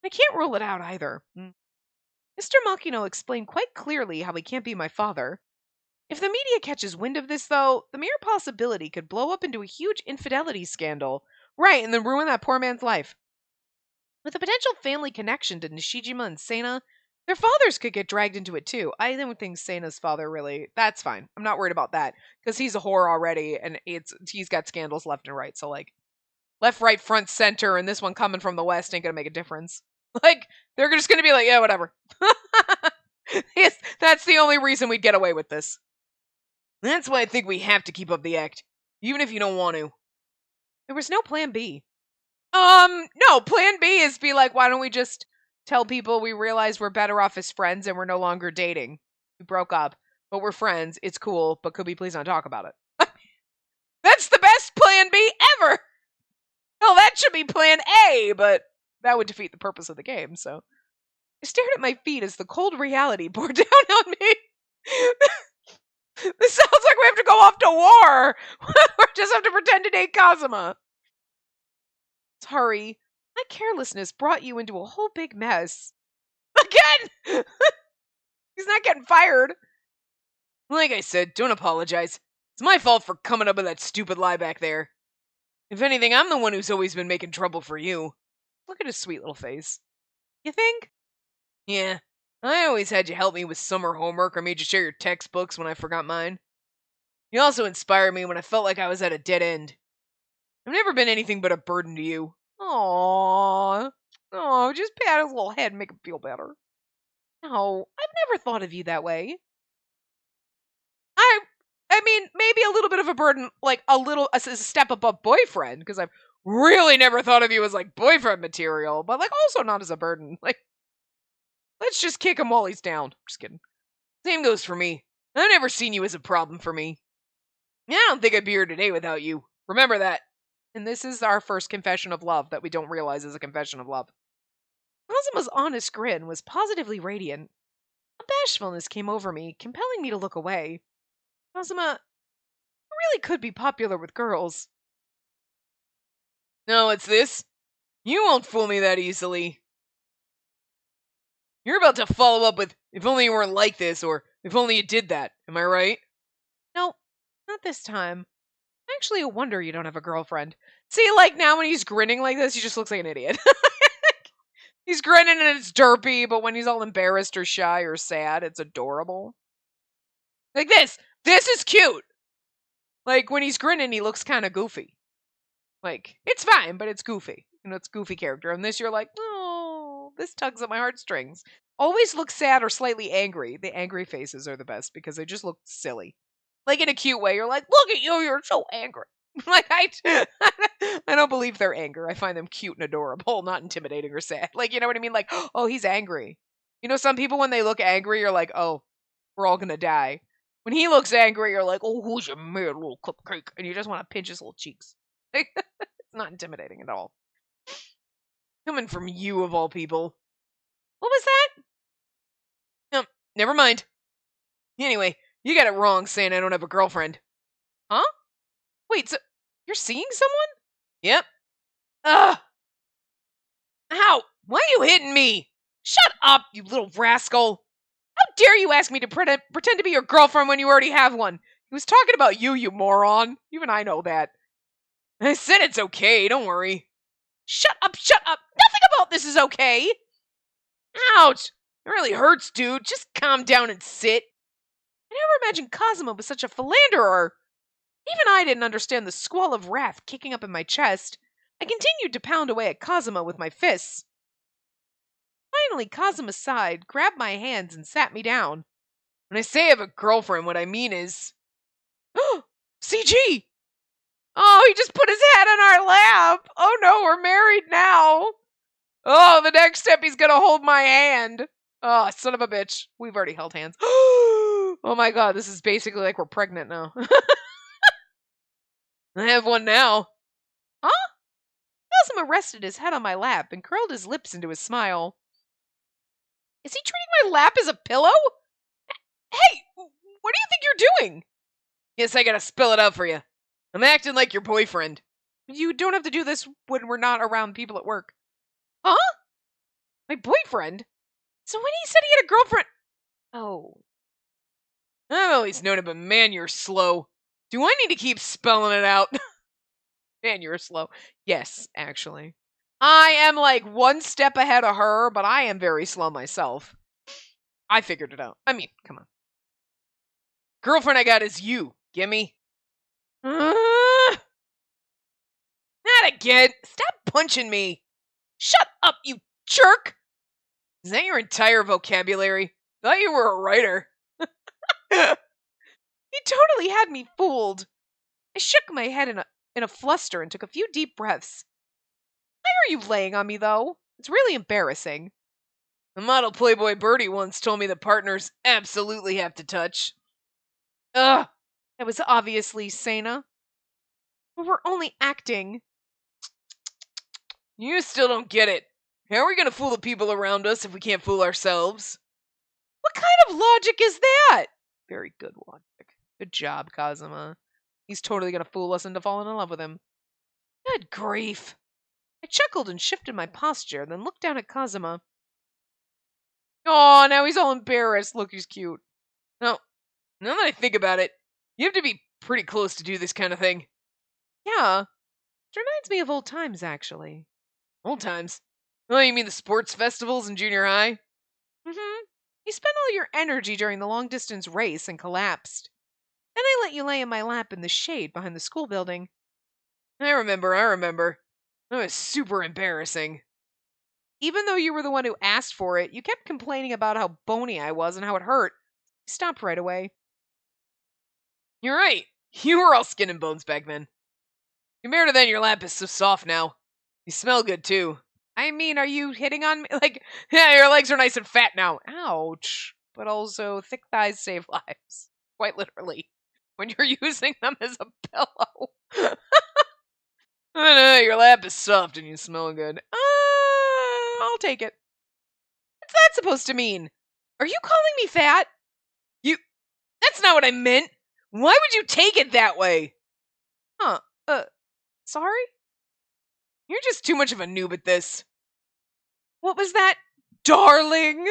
I can't rule it out either. Mr. Makino explained quite clearly how he can't be my father. If the media catches wind of this, though, the mere possibility could blow up into a huge infidelity scandal. Right, and then ruin that poor man's life. With a potential family connection to Nishijima and Seina, their fathers could get dragged into it too. I don't think Seina's father really... That's fine. I'm not worried about that. Because he's a whore already, and he's got scandals left and right. So, like, left, right, front, center, and this one coming from the West ain't gonna make a difference. Like, they're just gonna be like, yeah, whatever. Yes, that's the only reason we'd get away with this. That's why I think we have to keep up the act. Even if you don't want to. There was no plan B. No, plan B is be like, why don't we just tell people we realize we're better off as friends and we're no longer dating. We broke up, but we're friends. It's cool, but could we please not talk about it? That's the best plan B ever! Well, that should be plan A, but that would defeat the purpose of the game, so. I stared at my feet as the cold reality bore down on me. This sounds like we have to go off to war! We just have to pretend to date Kazuma. Sorry, my carelessness brought you into a whole big mess. Again! He's not getting fired. Like I said, don't apologize. It's my fault for coming up with that stupid lie back there. If anything, I'm the one who's always been making trouble for you. Look at his sweet little face. You think? Yeah, I always had you help me with summer homework or made you share your textbooks when I forgot mine. You also inspired me when I felt like I was at a dead end. I've never been anything but a burden to you. Aww. Oh, just pat his little head and make him feel better. No, I've never thought of you that way. I mean, maybe a little bit of a burden, like a step above boyfriend, because I've really never thought of you as like boyfriend material, but like also not as a burden. Like, let's just kick him while he's down. Just kidding. Same goes for me. I've never seen you as a problem for me. Yeah, I don't think I'd be here today without you. Remember that. And this is our first confession of love that we don't realize is a confession of love. Kazuma's honest grin was positively radiant. A bashfulness came over me, compelling me to look away. Kazuma, you really could be popular with girls. No, it's this. You won't fool me that easily. You're about to follow up with, if only you weren't like this, or if only you did that. Am I right? No, not this time. Actually, a wonder you don't have a girlfriend. See, like, now when he's grinning like this, he just looks like an idiot. He's grinning and it's derpy, but when he's all embarrassed or shy or sad, it's adorable. Like this. This is cute. Like, when he's grinning, he looks kind of goofy. Like, it's fine, but it's goofy. You know, it's goofy character. And this, you're like, oh, this tugs at my heartstrings. Always look sad or slightly angry. The angry faces are the best because they just look silly. Like, in a cute way, you're like, look at you, you're so angry. Like, I don't believe their anger. I find them cute and adorable, not intimidating or sad. Like, you know what I mean? Like, oh, he's angry. You know, some people, when they look angry, you're like, oh, we're all gonna die. When he looks angry, you're like, oh, who's your mad little cupcake? And you just want to pinch his little cheeks. It's not intimidating at all. Coming from you, of all people. What was that? No, never mind. Anyway, you got it wrong saying I don't have a girlfriend. Huh? Wait, so you're seeing someone? Yep. Ugh. Ow! Why are you hitting me? Shut up, you little rascal. How dare you ask me to pretend to be your girlfriend when you already have one? He was talking about you, you moron. Even I know that. I said it's okay, don't worry. Shut up, shut up. Nothing about this is okay. Ouch. It really hurts, dude. Just calm down and sit. I never imagined Kazuma was such a philanderer. Even I didn't understand the squall of wrath kicking up in my chest. I continued to pound away at Kazuma with my fists. Finally, Kazuma sighed, grabbed my hands, and sat me down. When I say I have a girlfriend, what I mean is... CG! Oh, he just put his head on our lap! Oh no, we're married now! Oh, the next step, he's gonna hold my hand! Oh, son of a bitch. We've already held hands. Oh my god, this is basically like we're pregnant now. I have one now. Huh? Kazuma rested his head on my lap and curled his lips into a smile. Is he treating my lap as a pillow? Hey, what do you think you're doing? Yes, I gotta spill it out for you. I'm acting like your boyfriend. You don't have to do this when we're not around people at work. Huh? My boyfriend? So when he said he had a girlfriend... Oh. I've always known it, but man, you're slow. Do I need to keep spelling it out? Man, you're slow. Yes, actually. I am like one step ahead of her, but I am very slow myself. I figured it out. I mean, come on. Girlfriend I got is you. Gimme. Not again. Stop punching me. Shut up, you jerk. Is that your entire vocabulary? Thought you were a writer. He totally had me fooled. I shook my head in a fluster and took a few deep breaths. Why are you laying on me, though? It's really embarrassing. The model Playboy Birdie once told me that partners absolutely have to touch. Ugh, that was obviously Sana. But we're only acting. You still don't get it. How are we gonna fool the people around us if we can't fool ourselves? What kind of logic is that? Very good logic. Good job, Kazuma. He's totally gonna fool us into falling in love with him. Good grief. I chuckled and shifted my posture, then looked down at Kazuma. Oh, now he's all embarrassed. Look, he's cute. Now that I think about it, you have to be pretty close to do this kind of thing. Yeah. It reminds me of old times, actually. Old times? Oh, you mean the sports festivals in junior high? Mm-hmm. You spent all your energy during the long-distance race and collapsed. Then I let you lay in my lap in the shade behind the school building. I remember. That was super embarrassing. Even though you were the one who asked for it, you kept complaining about how bony I was and how it hurt. You stopped right away. You're right. You were all skin and bones back then. Compared to then, your lap is so soft now. You smell good, too. I mean, are you hitting on me? Like, yeah, your legs are nice and fat now. Ouch. But also, thick thighs save lives. Quite literally. When you're using them as a pillow. I know, your lap is soft and you smell good. I'll take it. What's that supposed to mean? Are you calling me fat? That's not what I meant. Why would you take it that way? Huh, sorry? You're just too much of a noob at this. What was that, darling?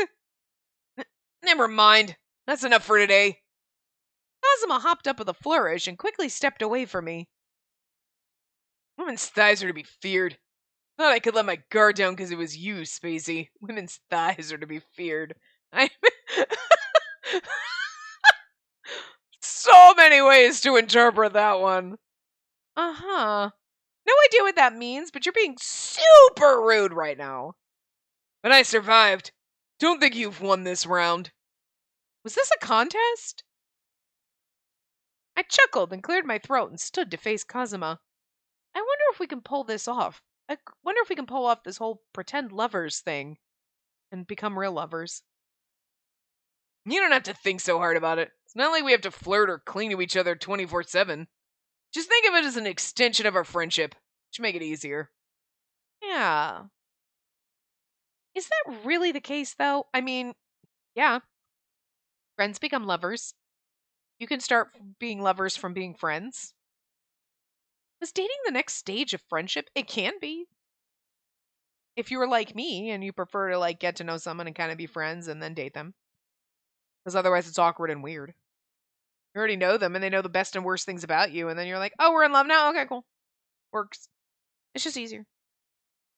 Never mind. That's enough for today. Kazuma hopped up with a flourish and quickly stepped away from me. Women's thighs are to be feared. Thought I could let my guard down because it was you, Spacey. Women's thighs are to be feared. So many ways to interpret that one. Uh-huh. No idea what that means, but you're being super rude right now. But I survived. Don't think you've won this round. Was this a contest? I chuckled and cleared my throat and stood to face Kazuma. I wonder if we can pull this off. I wonder if we can pull off this whole pretend lovers thing and become real lovers. You don't have to think so hard about it. It's not like we have to flirt or cling to each other 24/7. Just think of it as an extension of our friendship. Should make it easier. Yeah. Is that really the case, though? I mean, yeah. Friends become lovers. You can start being lovers from being friends. Is dating the next stage of friendship? It can be. If you were like me and you prefer to like get to know someone and kind of be friends and then date them. Because otherwise it's awkward and weird. You already know them and they know the best and worst things about you, and then you're like, oh, we're in love now? Okay, cool. Works. It's just easier.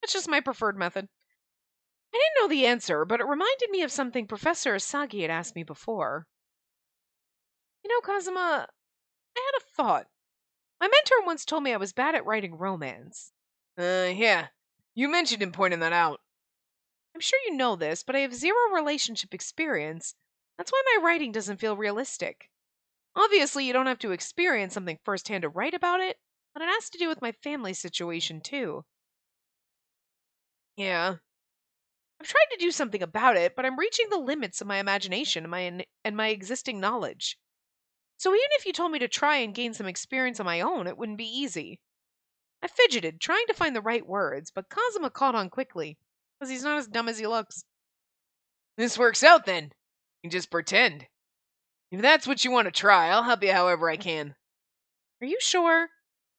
It's just my preferred method. I didn't know the answer, but it reminded me of something Professor Asagi had asked me before. You know, Kazuma, I had a thought. My mentor once told me I was bad at writing romance. Yeah. You mentioned him pointing that out. I'm sure you know this, but I have zero relationship experience. That's why my writing doesn't feel realistic. Obviously, you don't have to experience something firsthand to write about it, but it has to do with my family situation, too. Yeah. I've tried to do something about it, but I'm reaching the limits of my imagination and my existing knowledge. So even if you told me to try and gain some experience on my own, it wouldn't be easy. I fidgeted, trying to find the right words, but Kazuma caught on quickly, because he's not as dumb as he looks. This works out then. You can just pretend. If that's what you want to try, I'll help you however I can. Are you sure?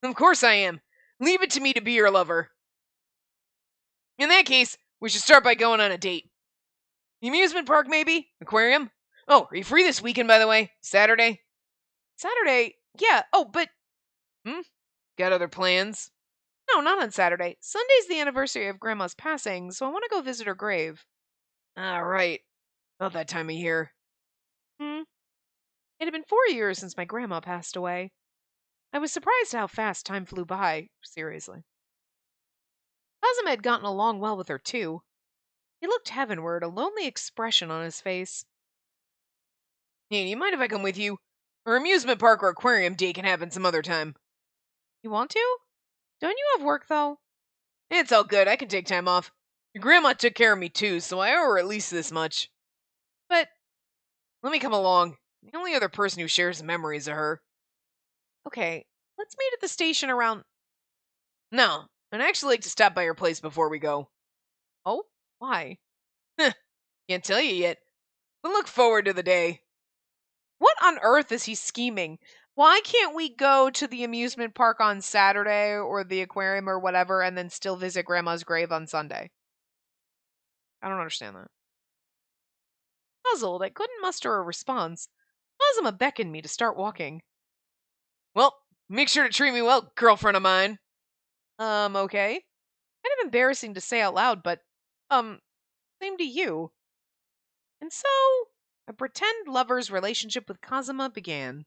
Of course I am. Leave it to me to be your lover. In that case, we should start by going on a date. The amusement park, maybe? Aquarium? Oh, are you free this weekend, by the way? Saturday? Saturday? Yeah. Oh, but. Hmm? Got other plans? No, not on Saturday. Sunday's the anniversary of Grandma's passing, so I want to go visit her grave. Ah, right. About that time of year. Hmm? It had been 4 years since my grandma passed away. I was surprised how fast time flew by, seriously. Kazuma had gotten along well with her, too. He looked heavenward, a lonely expression on his face. Hey, do you mind if I come with you? Our amusement park or aquarium date can happen some other time. You want to? Don't you have work, though? It's all good. I can take time off. Your grandma took care of me, too, so I owe her at least this much. But let me come along. The only other person who shares memories of her. Okay, let's meet at the station around. No, I'd actually like to stop by your place before we go. Oh? Why? Can't tell you yet, but look forward to the day. What on earth is he scheming? Why can't we go to the amusement park on Saturday or the aquarium or whatever and then still visit Grandma's grave on Sunday? I don't understand that. Puzzled, I couldn't muster a response. Kazuma beckoned me to start walking. Well, make sure to treat me well, girlfriend of mine. Okay. Kind of embarrassing to say out loud, but, um, same to you. And so, a pretend lover's relationship with Kazuma began.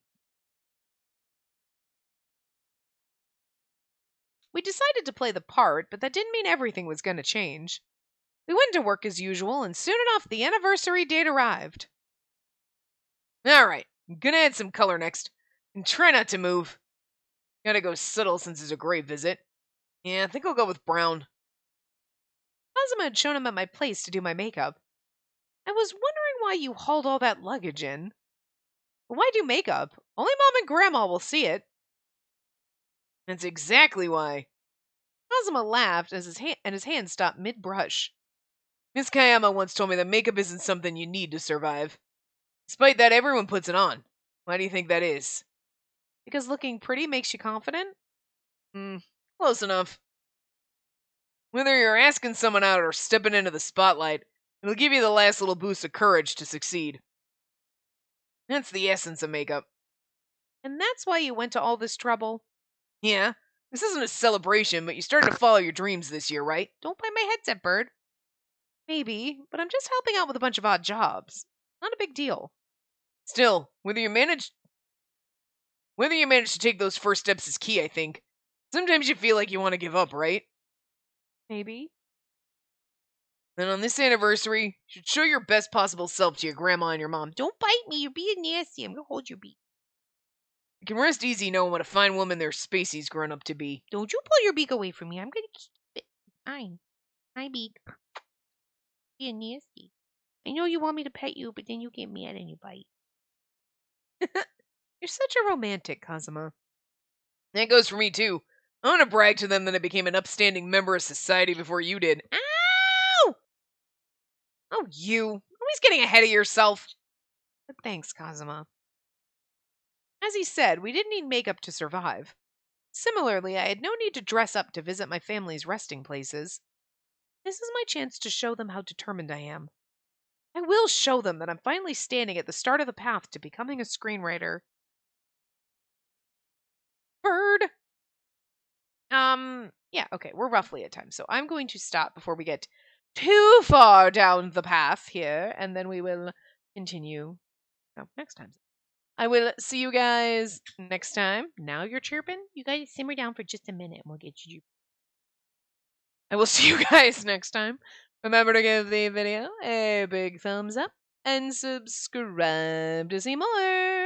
We decided to play the part, but that didn't mean everything was going to change. We went to work as usual, and soon enough the anniversary date arrived. Alright, I'm gonna add some color next. And try not to move. Gotta go subtle since it's a grave visit. Yeah, I think I'll go with brown. Kazuma had shown him at my place to do my makeup. I was wondering why you hauled all that luggage in. Why do makeup? Only Mom and Grandma will see it. That's exactly why. Kazuma laughed as his hand stopped mid-brush. Miss Kayama once told me that makeup isn't something you need to survive. Despite that, everyone puts it on. Why do you think that is? Because looking pretty makes you confident? Hmm, close enough. Whether you're asking someone out or stepping into the spotlight, it'll give you the last little boost of courage to succeed. That's the essence of makeup. And that's why you went to all this trouble? Yeah, this isn't a celebration, but you started to follow your dreams this year, right? Don't bite my headset, bird. Maybe, but I'm just helping out with a bunch of odd jobs. Not a big deal. Still, whether you manage to take those first steps is key, I think. Sometimes you feel like you want to give up, right? Maybe. Then on this anniversary, you should show your best possible self to your grandma and your mom. Don't bite me, you're being nasty. I'm gonna hold your beak. You can rest easy knowing what a fine woman their Spacey's grown up to be. Don't you pull your beak away from me. I'm gonna keep it. Fine. My beak. Being nasty. I know you want me to pet you, but then you get mad and you bite. You're such a romantic, Kazuma. That goes for me, too. I want to brag to them that I became an upstanding member of society before you did. Ow! Oh, you. Always getting ahead of yourself. But thanks, Kazuma. As he said, we didn't need makeup to survive. Similarly, I had no need to dress up to visit my family's resting places. This is my chance to show them how determined I am. I will show them that I'm finally standing at the start of the path to becoming a screenwriter. Bird! Yeah, okay, we're roughly at time, so I'm going to stop before we get too far down the path here, and then we will continue next time. I will see you guys next time. Now you're chirping. You guys simmer down for just a minute and we'll get you I will see you guys next time. Remember to give the video a big thumbs up and subscribe to see more.